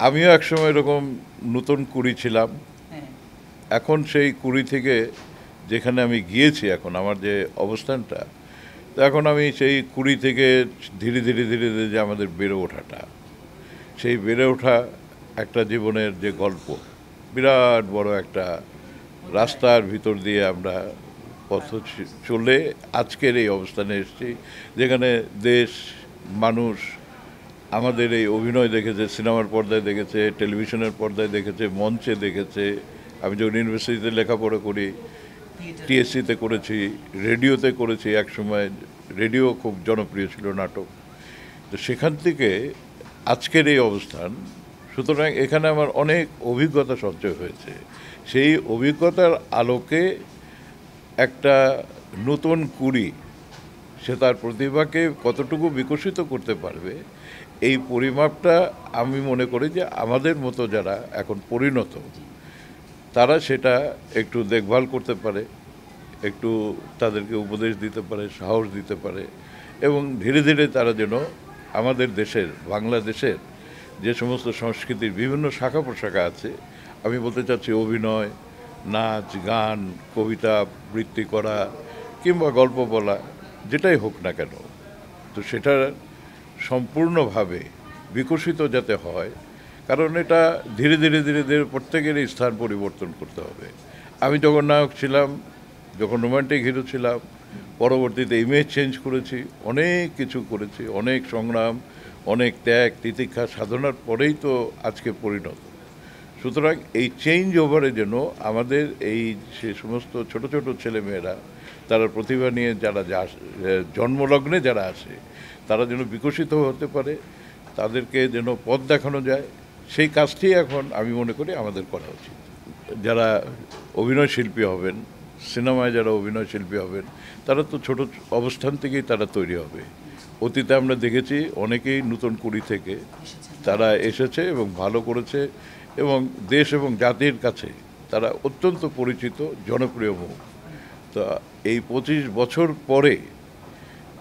আমিও একসময় এরকম নতুন কুড়ি ছিলাম। হ্যাঁ। এখন সেই কুড়ি থেকে যেখানে আমি গিয়েছি, এখন আমার যে অবস্থানটা, তো এখন আমি সেই কুড়ি থেকে ধীরে ধীরে ধীরে ধীরে যে আমাদের বেড়ে ওঠাটা, সেই বেড়ে ওঠা একটা জীবনের যে গল্প, বিরাট বড় একটা রাস্তার ভিতর দিয়ে আমরা পথ চলে আজকের এই অবস্থানে এসেছি, যেখানে দেশ, মানুষ আমাদের এই অভিনয় দেখেছে, সিনেমার পর্দায় দেখেছে, টেলিভিশনের পর্দায় দেখেছে, মঞ্চে দেখেছে। আমি যখন ইউনিভার্সিটিতে লেখাপড়া করি, টিএসসিতে করেছি, রেডিওতে করেছি, একসময় রেডিও খুব জনপ্রিয় ছিল, নাটক। তো সেখান থেকে আজকের এই অবস্থান, সুতরাং এখানে আমার অনেক অভিজ্ঞতা সঞ্চয় হয়েছে। সেই অভিজ্ঞতার আলোকে একটা নতুন কুড়ি সে তার প্রতিভাকে কতটুকু বিকশিত করতে পারবে, এই পরিমাপটা আমি মনে করি যে আমাদের মতো যারা এখন পরিণত, তারা সেটা একটু দেখভাল করতে পারে, একটু তাদেরকে উপদেশ দিতে পারে, সাহস দিতে পারে, এবং ধীরে ধীরে তারা যেন আমাদের দেশের, বাংলাদেশের যে সমস্ত সংস্কৃতির বিভিন্ন শাখা প্রশাখা আছে, আমি বলতে চাচ্ছি অভিনয়, নাচ, গান, কবিতা আবৃত্তি করা কিংবা গল্প বলা, যেটাই হোক না কেন, তো সেটা সম্পূর্ণভাবে বিকশিত যাতে হয়। কারণ এটা ধীরে ধীরে ধীরে ধীরে প্রত্যেকেরই স্থান পরিবর্তন করতে হবে। আমি যখন নায়ক ছিলাম, যখন রোমান্টিক হিরো ছিলাম, পরবর্তীতে ইমেজ চেঞ্জ করেছি, অনেক কিছু করেছি, অনেক সংগ্রাম, অনেক ত্যাগ তিতিক্ষা সাধনার পরেই তো আজকে পরিণত। সুতরাং এই চেঞ্জ ওভারে যেন আমাদের এই সে সমস্ত ছোট ছোট ছেলেমেয়েরা, তারা প্রতিভা নিয়ে যারা জন্মলগ্নে যারা আসে, তারা যেন বিকশিত হতে পারে, তাদেরকে যেন পথ দেখানো যায়, সেই কাজটি এখন আমি মনে করি আমাদের করা উচিত। যারা অভিনয় শিল্পী হবেন, সিনেমায় যারা অভিনয় শিল্পী হবেন, তারা তো ছোট অবস্থান থেকেই তারা তৈরি হবে। অতীতে আমরা দেখেছি অনেকেই নতুন কুড়ি থেকে তারা এসেছে এবং ভালো করেছে, এবং দেশ এবং জাতির কাছে তারা অত্যন্ত পরিচিত, জনপ্রিয় মুখ। তো এই 25 বছর পরে,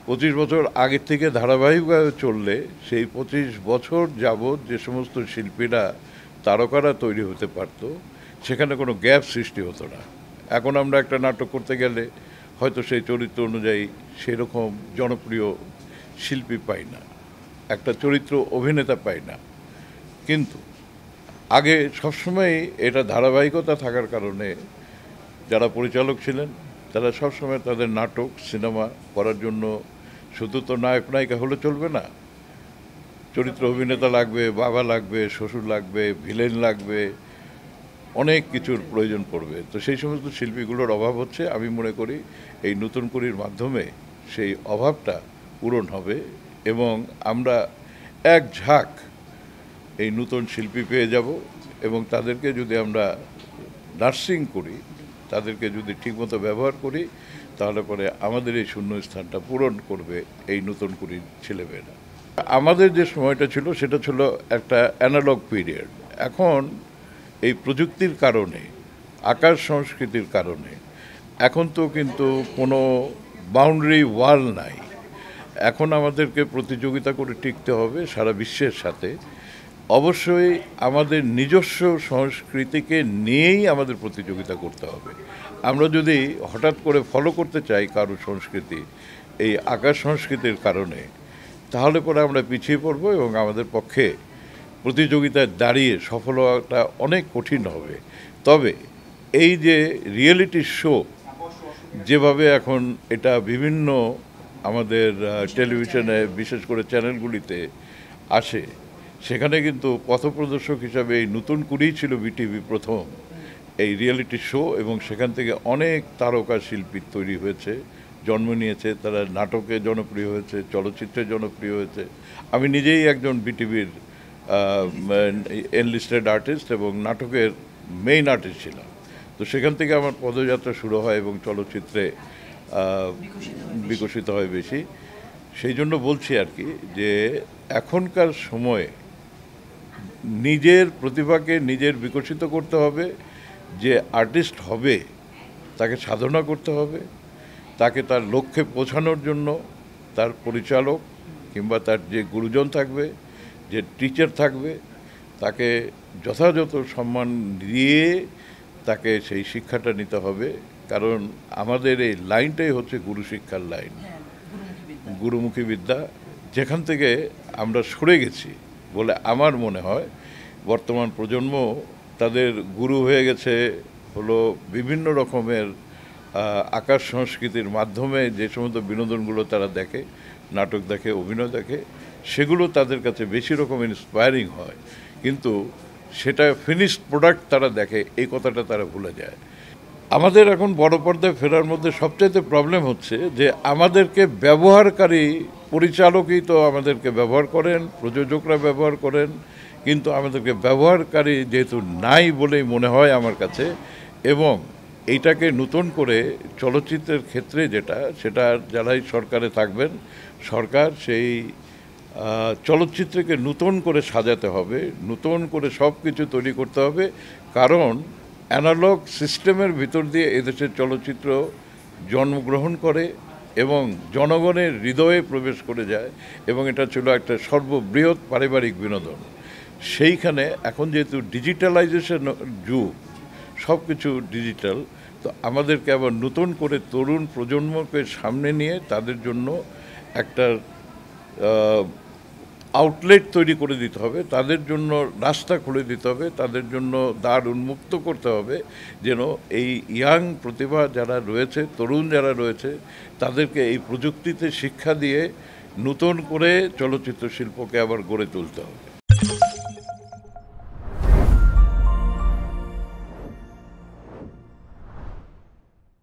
25 বছর আগের থেকে ধারাবাহিকভাবে চললে, সেই 25 বছর যাবৎ যে সমস্ত শিল্পীরা, তারকারা তৈরি হতে পারত, সেখানে কোনো গ্যাপ সৃষ্টি হতো না। এখন আমরা একটা নাটক করতে গেলে হয়তো সেই চরিত্র অনুযায়ী সেরকম জনপ্রিয় শিল্পী পাই না, একটা চরিত্র অভিনেতা পাই না। কিন্তু আগে সবসময় এটা ধারাবাহিকতা থাকার কারণে যারা পরিচালক ছিলেন, তারা সবসময় তাদের নাটক, সিনেমা করার জন্য শুধু তো নায়ক নায়িকা হলে চলবে না, চরিত্র অভিনেতা লাগবে, বাবা লাগবে, শ্বশুর লাগবে, ভিলেন লাগবে, অনেক কিছুর প্রয়োজন পড়বে। তো সেই সমস্ত শিল্পীগুলোর অভাব হচ্ছে। আমি মনে করি এই নতুন কুড়ির মাধ্যমে সেই অভাবটা পূরণ হবে, এবং আমরা এক ঝাঁক এই নতুন শিল্পী পেয়ে যাব, এবং তাদেরকে যদি আমরা নার্সিং করি, তাদেরকে যদি ঠিকমতো ব্যবহার করি, তাহলে পরে আমাদের এই শূন্য স্থানটা পূরণ করবে এই নতুন কুড়ির ছেলেমেয়েরা। আমাদের যে সময়টা ছিল সেটা ছিল একটা অ্যানালগ পিরিয়ড। এখন এই প্রযুক্তির কারণে, আকার সংস্কৃতির কারণে এখন তো কিন্তু কোনো বাউন্ডারি ওয়াল নাই। এখন আমাদেরকে প্রতিযোগিতা করে টিকতে হবে সারা বিশ্বের সাথে। অবশ্যই আমাদের নিজস্ব সংস্কৃতিকে নিয়েই আমাদের প্রতিযোগিতা করতে হবে। আমরা যদি হঠাৎ করে ফলো করতে চাই কারো সংস্কৃতি, এই আকার সংস্কৃতির কারণে, তাহলে পরে আমরা পিছিয়ে পড়ব, এবং আমাদের পক্ষে প্রতিযোগিতায় দাঁড়িয়ে সফল হওয়াটা অনেক কঠিন হবে। তবে এই যে রিয়েলিটি শো, যেভাবে এখন এটা বিভিন্ন আমাদের টেলিভিশনে, বিশেষ করে চ্যানেলগুলিতে আসে, সেখানে কিন্তু পথপ্রদর্শক হিসাবে এই নতুন কুড়িই ছিল বিটিভি প্রথম এই রিয়েলিটি শো, এবং সেখান থেকে অনেক তারকা শিল্পী তৈরি হয়েছে, জন্ম নিয়েছে, তারা নাটকে জনপ্রিয় হয়েছে, চলচ্চিত্রে জনপ্রিয় হয়েছে। আমি নিজেই একজন বিটিভির এনলিস্টেড আর্টিস্ট এবং নাটকের মেইন আর্টিস্ট ছিলাম। তো সেখান থেকে আমার পদযাত্রা শুরু হয় এবং চলচ্চিত্রে বিকশিত হয় বেশি। সেই জন্য বলছি আর কি, যে এখনকার সময়ে নিজের প্রতিভাকে নিজের বিকশিত করতে হবে। যে আর্টিস্ট হবে তাকে সাধনা করতে হবে, তাকে তার লক্ষ্যে পৌঁছানোর জন্য তার পরিচালক কিংবা তার যে গুরুজন থাকবে, যে টিচার থাকবে, তাকে যথাযথ সম্মান দিয়ে তাকে সেই শিক্ষাটা নিতে হবে। কারণ আমাদের এই লাইনটাই হচ্ছে গুরু শিক্ষার লাইন, গুরুমুখী বিদ্যা, যেখান থেকে আমরা সরে গেছি বলে আমার মনে হয়। বর্তমান প্রজন্ম তাদের গুরু হয়ে গেছে হলো বিভিন্ন রকমের আকাশ সংস্কৃতির মাধ্যমে যে সমস্ত বিনোদনগুলো তারা দেখে, নাটক দেখে, অভিনয় দেখে, সেগুলো তাদের কাছে বেশি রকম ইন্সপায়ারিং হয়, কিন্তু সেটা ফিনিশড প্রোডাক্ট তারা দেখে, এই কথাটা তারা ভুলে যায়। আমাদের এখন বড় পর্দায় ফেরার মধ্যে সবচাইতে প্রবলেম হচ্ছে যে আমাদেরকে ব্যবহারকারী পরিচালকই তো আমাদেরকে ব্যবহার করেন, প্রযোজকরা ব্যবহার করেন, কিন্তু আমাদেরকে ব্যবহারকারী যেহেতু নাই বলেই মনে হয় আমার কাছে। এবং এইটাকে নতুন করে চলচ্চিত্রের ক্ষেত্রে সেটা যারাই সরকারে থাকবেন, সরকার সেই চলচ্চিত্রকে নতুন করে সাজাতে হবে, নতুন করে সব কিছু তৈরি করতে হবে। কারণ অ্যানালগ সিস্টেমের ভিতর দিয়ে এদেশের চলচ্চিত্র জন্মগ্রহণ করে এবং জনগণের হৃদয়ে প্রবেশ করে যায়, এবং এটা ছিল একটা সর্ববৃহৎ পারিবারিক বিনোদন। সেইখানে এখন যেহেতু ডিজিটালাইজেশন যুগ, সব কিছু ডিজিটাল, তো আমাদেরকে আবার নতুন করে তরুণ প্রজন্মকে সামনে নিয়ে তাদের জন্য একটা আউটলেট তৈরি করে দিতে হবে, তাদের জন্য রাস্তা খুলে দিতে হবে, তাদের জন্য দ্বার উন্মুক্ত করতে হবে, যেন এই ইয়াং প্রতিভা যারা রয়েছে, তরুণ যারা রয়েছে, তাদেরকে এই প্রযুক্তিতে শিক্ষা দিয়ে নতুন করে চলচ্চিত্র শিল্পকে আবার গড়ে তুলতে হবে।